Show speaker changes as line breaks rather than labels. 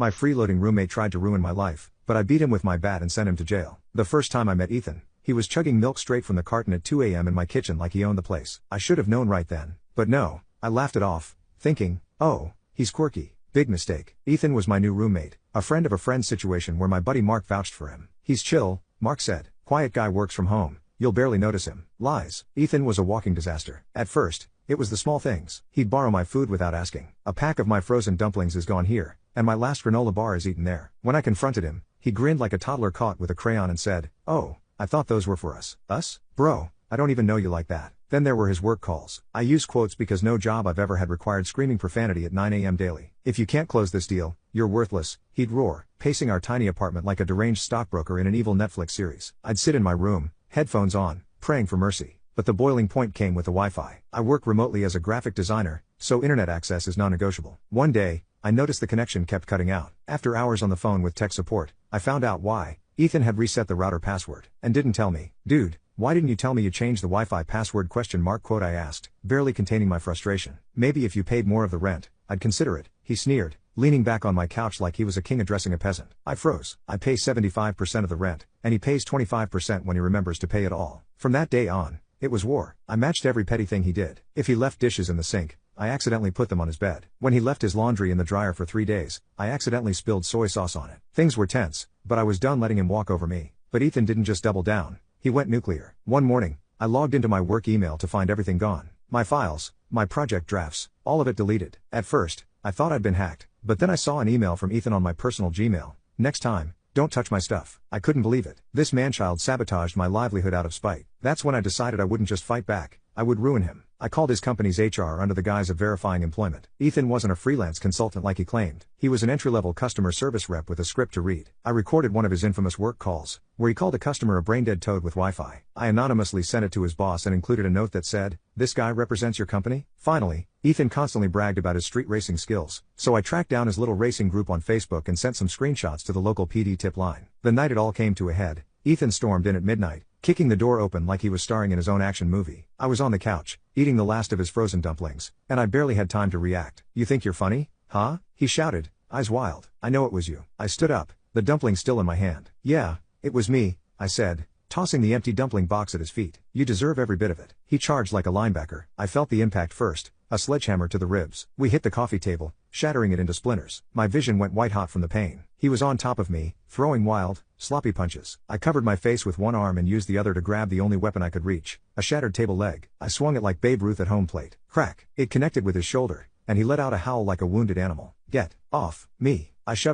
My freeloading roommate tried to ruin my life, but I beat him with my bat and sent him to jail. The first time I met Ethan, he was chugging milk straight from the carton at 2 a.m. in my kitchen like he owned the place. I should have known right then. But no, I laughed it off, thinking, oh, he's quirky. Big mistake. Ethan was my new roommate, a friend of a friend situation where my buddy Mark vouched for him. He's chill, Mark said. Quiet guy, works from home. You'll barely notice him. Lies. Ethan was a walking disaster. At first, it was the small things. He'd borrow my food without asking. A pack of my frozen dumplings is gone here, and my last granola bar is eaten there. When I confronted him, he grinned like a toddler caught with a crayon and said, oh, I thought those were for us. Us? Bro, I don't even know you like that. Then there were his work calls. I use quotes because no job I've ever had required screaming profanity at 9 a.m. daily. If you can't close this deal, you're worthless, he'd roar, pacing our tiny apartment like a deranged stockbroker in an evil Netflix series. I'd sit in my room, headphones on, praying for mercy. But the boiling point came with the Wi-Fi. I work remotely as a graphic designer, so internet access is non-negotiable. One day, I noticed the connection kept cutting out. After hours on the phone with tech support, I found out why. Ethan had reset the router password, and didn't tell me. Dude, why didn't you tell me you changed the Wi-Fi password ? Quote, I asked, barely containing my frustration. Maybe if you paid more of the rent, I'd consider it, he sneered, leaning back on my couch like he was a king addressing a peasant. I froze. I pay 75% of the rent, and he pays 25% when he remembers to pay it all. From that day on, it was war. I matched every petty thing he did. If he left dishes in the sink, I accidentally put them on his bed. When he left his laundry in the dryer for 3 days, I accidentally spilled soy sauce on it. Things were tense, but I was done letting him walk over me. But Ethan didn't just double down, he went nuclear. One morning, I logged into my work email to find everything gone. My files, my project drafts, all of it deleted. At first, I thought I'd been hacked, but then I saw an email from Ethan on my personal Gmail. Next time, don't touch my stuff. I couldn't believe it. This manchild sabotaged my livelihood out of spite. That's when I decided I wouldn't just fight back, I would ruin him. I called his company's HR under the guise of verifying employment. Ethan wasn't a freelance consultant like he claimed. He was an entry-level customer service rep with a script to read. I recorded one of his infamous work calls, where he called a customer a brain-dead toad with Wi-Fi. I anonymously sent it to his boss and included a note that said, "This guy represents your company?" Finally, Ethan constantly bragged about his street racing skills, so I tracked down his little racing group on Facebook and sent some screenshots to the local PD tip line. The night it all came to a head, Ethan stormed in at midnight, kicking the door open like he was starring in his own action movie. I was on the couch, eating the last of his frozen dumplings, and I barely had time to react. "You think you're funny, huh?" he shouted, eyes wild. "I know it was you." I stood up, the dumpling still in my hand. "Yeah, it was me," I said, tossing the empty dumpling box at his feet. "You deserve every bit of it." He charged like a linebacker. I felt the impact first, a sledgehammer to the ribs. We hit the coffee table, shattering it into splinters. My vision went white hot from the pain. He was on top of me, throwing wild, sloppy punches. I covered my face with one arm and used the other to grab the only weapon I could reach, a shattered table leg. I swung it like Babe Ruth at home plate. Crack! It connected with his shoulder, and he let out a howl like a wounded animal. "Get off me!" I shoved